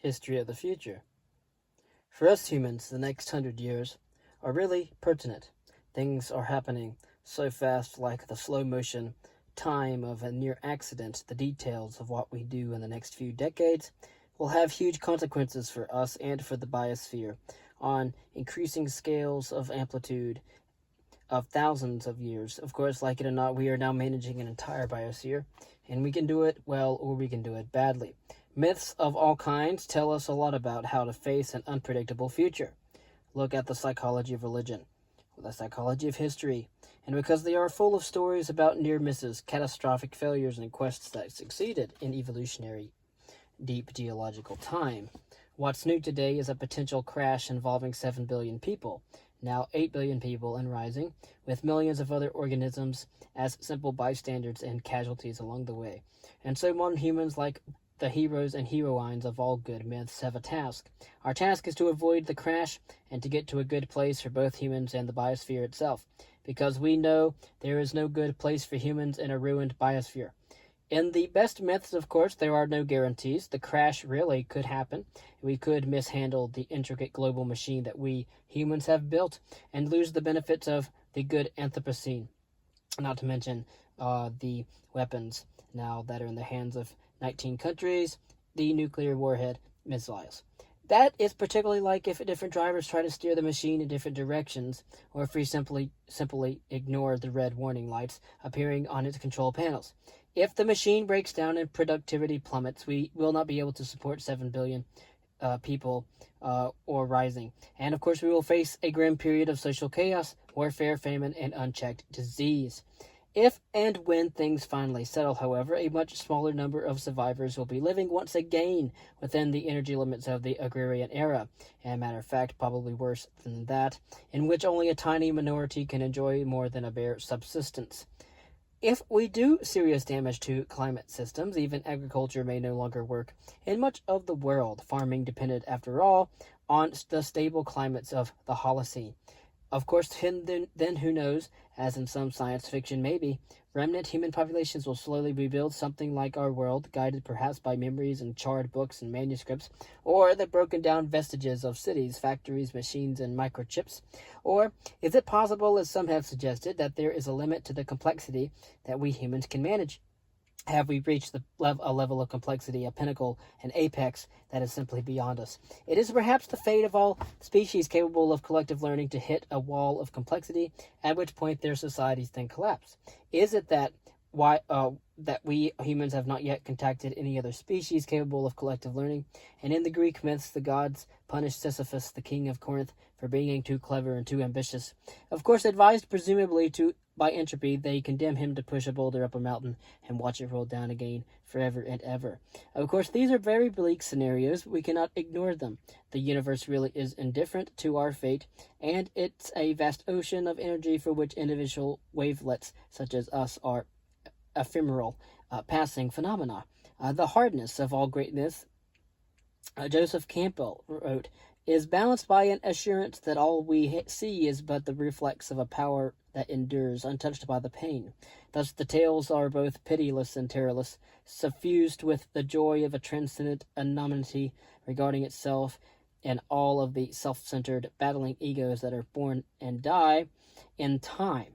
history of the future. For us humans, the next 100 years are really pertinent. Things are happening so fast, like the slow motion time of a near accident. The details of what we do in the next few decades will have huge consequences for us and for the biosphere on increasing scales of amplitude of thousands of years. Of course, like it or not, we are now managing an entire biosphere, and we can do it well or we can do it badly. Myths of all kinds tell us a lot about how to face an unpredictable future. Look at the psychology of religion, the psychology of history, and because they are full of stories about near misses, catastrophic failures, and quests that succeeded in evolutionary deep geological time. What's new today is a potential crash involving 7 billion people, now 8 billion people and rising, with millions of other organisms as simple bystanders and casualties along the way. And so modern humans, like the heroes and heroines of all good myths, have a task. Our task is to avoid the crash and to get to a good place for both humans and the biosphere itself, because we know there is no good place for humans in a ruined biosphere. In the best myths, of course, there are no guarantees. The crash really could happen. We could mishandle the intricate global machine that we humans have built and lose the benefits of the good Anthropocene, not to mention the weapons now that are in the hands of 19 countries, the nuclear warhead missiles. That is particularly like if different drivers try to steer the machine in different directions, or if we simply ignore the red warning lights appearing on its control panels. If the machine breaks down and productivity plummets, we will not be able to support 7 billion people or rising. And of course, we will face a grim period of social chaos, warfare, famine, and unchecked disease. If and when things finally settle, however, a much smaller number of survivors will be living once again within the energy limits of the agrarian era, and matter of fact, probably worse than that, in which only a tiny minority can enjoy more than a bare subsistence. If we do serious damage to climate systems, even agriculture may no longer work in much of the world. Farming depended, after all, on the stable climates of the Holocene. Of course, then who knows, as in some science fiction maybe, remnant human populations will slowly rebuild something like our world, guided perhaps by memories and charred books and manuscripts, or the broken down vestiges of cities, factories, machines, and microchips. Or is it possible, as some have suggested, that there is a limit to the complexity that we humans can manage? Have we reached a level of complexity, a pinnacle, an apex that is simply beyond us? It is perhaps the fate of all species capable of collective learning to hit a wall of complexity, at which point their societies then collapse. Is it that we humans have not yet contacted any other species capable of collective learning? And in the Greek myths, the gods punished Sisyphus, the king of Corinth, for being too clever and too ambitious. Of course, advised presumably by entropy, they condemn him to push a boulder up a mountain and watch it roll down again forever and ever. Of course, these are very bleak scenarios, but we cannot ignore them. The universe really is indifferent to our fate, and it's a vast ocean of energy for which individual wavelets such as us are ephemeral, passing phenomena. The hardness of all great myths, Joseph Campbell wrote, is balanced by an assurance that all we see is but the reflex of a power that endures, untouched by the pain. Thus the tales are both pitiless and terrorless, suffused with the joy of a transcendent anonymity regarding itself and all of the self-centered, battling egos that are born and die in time.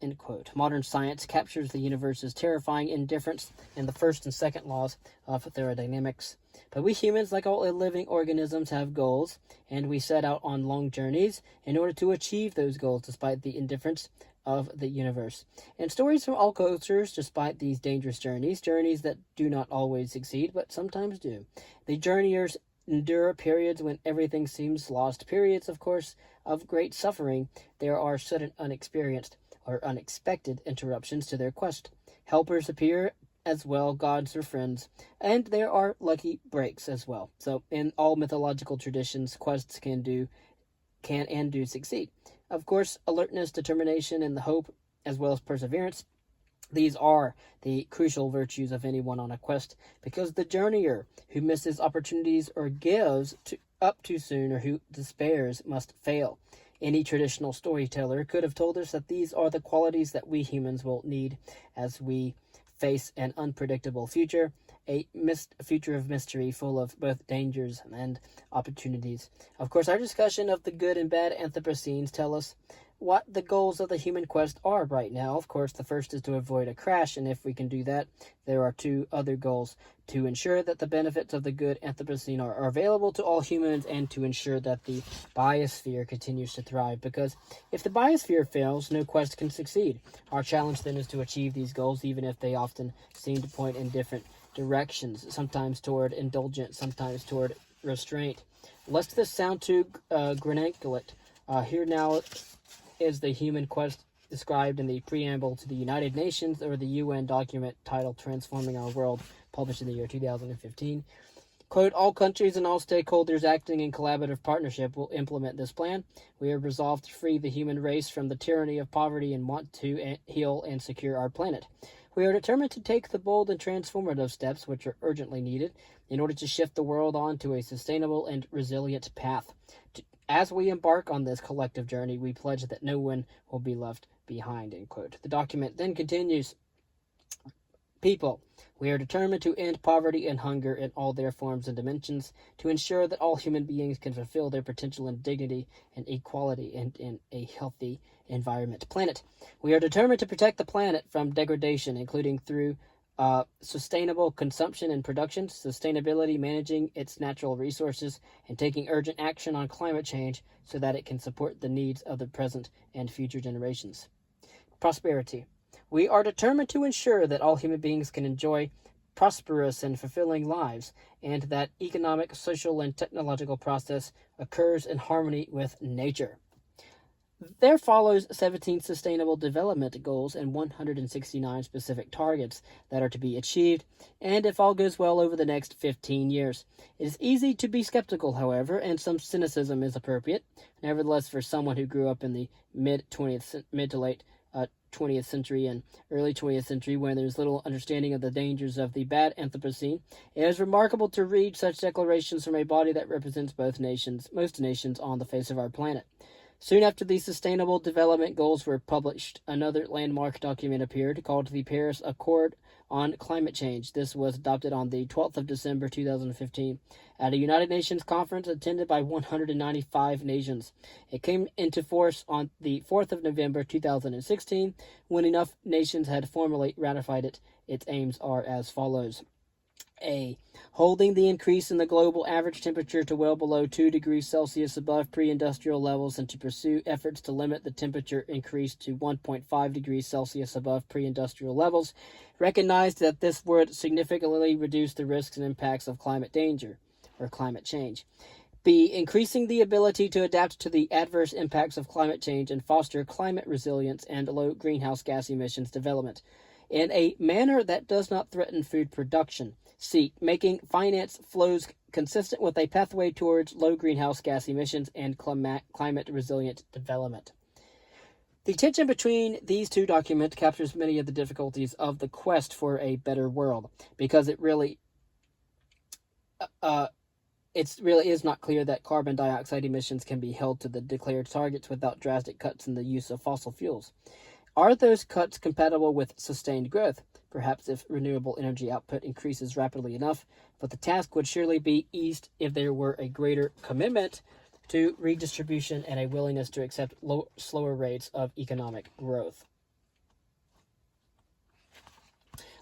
End quote. Modern science captures the universe's terrifying indifference in the first and second laws of thermodynamics. But we humans, like all living organisms, have goals, and we set out on long journeys in order to achieve those goals despite the indifference of the universe. And stories from all cultures, despite these dangerous journeys that do not always succeed, but sometimes do. The journeyers endure periods when everything seems lost, periods, of course, of great suffering. There are sudden, unexperienced, or unexpected interruptions to their quest. Helpers appear as well, gods or friends, and there are lucky breaks as well. So in all mythological traditions, quests can and do succeed. Of course, alertness, determination, and the hope, as well as perseverance, these are the crucial virtues of anyone on a quest, because the journeyer who misses opportunities or gives up too soon or who despairs must fail. Any traditional storyteller could have told us that these are the qualities that we humans will need as we face an unpredictable future, a future of mystery full of both dangers and opportunities. Of course, our discussion of the good and bad Anthropocenes tell us what the goals of the human quest are right now. Of course, the first is to avoid a crash, and if we can do that, there are two other goals: to ensure that the benefits of the good Anthropocene are available to all humans, and to ensure that the biosphere continues to thrive. Because if the biosphere fails, no quest can succeed. Our challenge then is to achieve these goals, even if they often seem to point in different directions, sometimes toward indulgence, sometimes toward restraint. Lest this sound too grandiculate, here now is the human quest described in the preamble to the United Nations, or the UN document titled Transforming Our World, published in the year 2015. Quote, all countries and all stakeholders acting in collaborative partnership will implement this plan. We are resolved to free the human race from the tyranny of poverty and want to heal and secure our planet. We are determined to take the bold and transformative steps which are urgently needed in order to shift the world onto a sustainable and resilient path. As we embark on this collective journey, we pledge that no one will be left behind, end quote. The document then continues, people, we are determined to end poverty and hunger in all their forms and dimensions, to ensure that all human beings can fulfill their potential in dignity and equality and in a healthy environment. Planet, we are determined to protect the planet from degradation, including through sustainable consumption and production, sustainability, managing its natural resources, and taking urgent action on climate change so that it can support the needs of the present and future generations. Prosperity. We are determined to ensure that all human beings can enjoy prosperous and fulfilling lives, and that economic, social, and technological process occurs in harmony with nature. There follows 17 Sustainable Development Goals and 169 specific targets that are to be achieved, and if all goes well, over the next 15 years. It is easy to be skeptical, however, and some cynicism is appropriate. Nevertheless, for someone who grew up in the mid to late 20th century and early 20th century, when there's little understanding of the dangers of the bad Anthropocene, it is remarkable to read such declarations from a body that represents most nations on the face of our planet. Soon after the Sustainable Development Goals were published, another landmark document appeared called the Paris Accord on Climate Change. This was adopted on the 12th of December 2015 at a United Nations conference attended by 195 nations. It came into force on the 4th of November 2016 when enough nations had formally ratified it. Its aims are as follows. A. Holding the increase in the global average temperature to well below 2 degrees Celsius above pre-industrial levels, and to pursue efforts to limit the temperature increase to 1.5 degrees Celsius above pre-industrial levels, recognized that this would significantly reduce the risks and impacts of climate danger, or climate change. B. Increasing the ability to adapt to the adverse impacts of climate change and foster climate resilience and low greenhouse gas emissions development in a manner that does not threaten food production. C. Making finance flows consistent with a pathway towards low greenhouse gas emissions and climate resilient development. The tension between these two documents captures many of the difficulties of the quest for a better world, because it really is not clear that carbon dioxide emissions can be held to the declared targets without drastic cuts in the use of fossil fuels. Are those cuts compatible with sustained growth? Perhaps if renewable energy output increases rapidly enough, but the task would surely be eased if there were a greater commitment to redistribution and a willingness to accept slower rates of economic growth.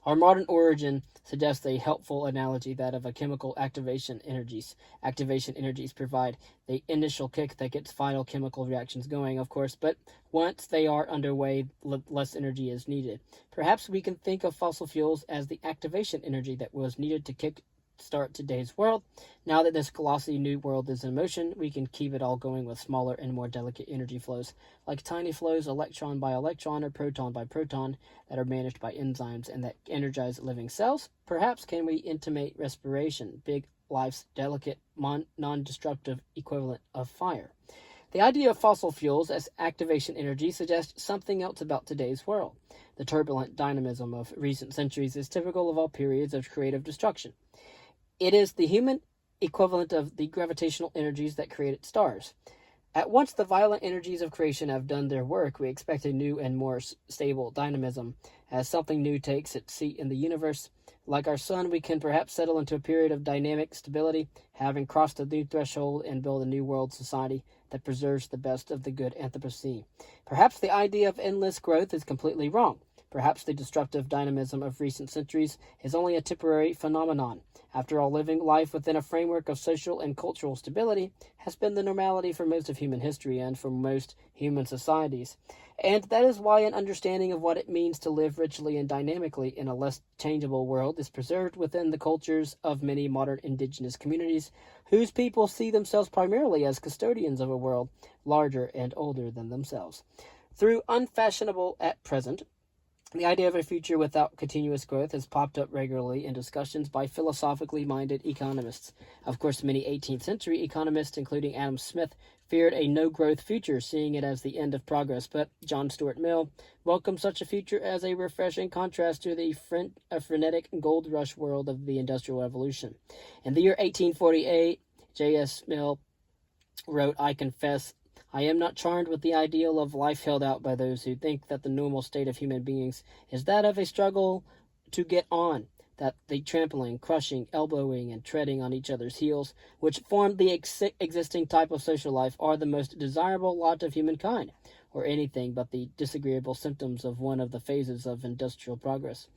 Our modern origin suggests a helpful analogy, that of a chemical activation energies. Activation energies provide the initial kick that gets final chemical reactions going, of course, but once they are underway, less energy is needed. Perhaps we can think of fossil fuels as the activation energy that was needed to kick-start today's world. Now that this glossy new world is in motion, we can keep it all going with smaller and more delicate energy flows, like tiny flows electron by electron or proton by proton, that are managed by enzymes and that energize living cells. Perhaps can we intimate respiration, big life's delicate, non-destructive equivalent of fire. The idea of fossil fuels as activation energy suggests something else about today's world. The turbulent dynamism of recent centuries is typical of all periods of creative destruction. It is the human equivalent of the gravitational energies that created stars. At once the violent energies of creation have done their work, we expect a new and more stable dynamism As something new takes its seat in the universe, like our sun, we can perhaps settle into a period of dynamic stability, having crossed a new threshold and build a new world society that preserves the best of the good Anthropocene. Perhaps the idea of endless growth is completely wrong. Perhaps the destructive dynamism of recent centuries is only a temporary phenomenon. After all, living life within a framework of social and cultural stability has been the normality for most of human history and for most human societies. And that is why an understanding of what it means to live richly and dynamically in a less changeable world is preserved within the cultures of many modern indigenous communities, whose people see themselves primarily as custodians of a world larger and older than themselves. Through unfashionable at present, the idea of a future without continuous growth has popped up regularly in discussions by philosophically minded economists. Of course, many 18th century economists, including Adam Smith, feared a no-growth future, seeing it as the end of progress, but John Stuart Mill welcomed such a future as a refreshing contrast to the frenetic gold rush world of the Industrial Revolution. In the year 1848, J.S. Mill wrote, "I confess I am not charmed with the ideal of life held out by those who think that the normal state of human beings is that of a struggle to get on, that the trampling, crushing, elbowing, and treading on each other's heels, which form the existing type of social life, are the most desirable lot of humankind, or anything but the disagreeable symptoms of one of the phases of industrial progress."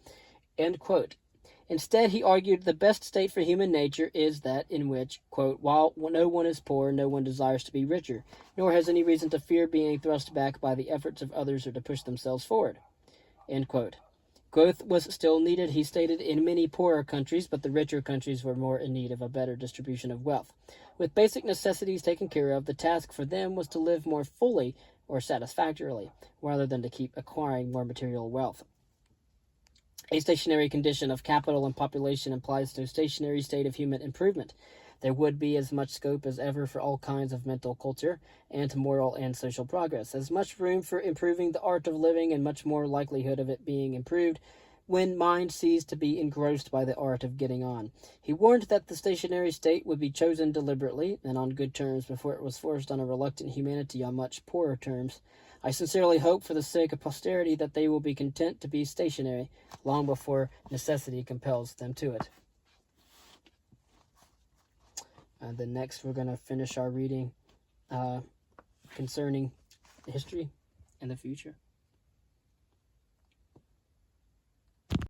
End quote. Instead, he argued the best state for human nature is that in which, quote, while no one is poor, no one desires to be richer, nor has any reason to fear being thrust back by the efforts of others or to push themselves forward. End quote. Growth was still needed, he stated, in many poorer countries, but the richer countries were more in need of a better distribution of wealth. With basic necessities taken care of, the task for them was to live more fully or satisfactorily, rather than to keep acquiring more material wealth. A stationary condition of capital and population implies no stationary state of human improvement. There would be as much scope as ever for all kinds of mental culture and moral and social progress, as much room for improving the art of living and much more likelihood of it being improved when mind ceased to be engrossed by the art of getting on. He warned that the stationary state would be chosen deliberately and on good terms before it was forced on a reluctant humanity on much poorer terms. I sincerely hope for the sake of posterity that they will be content to be stationary long before necessity compels them to it. And then next we're going to finish our reading concerning history and the future.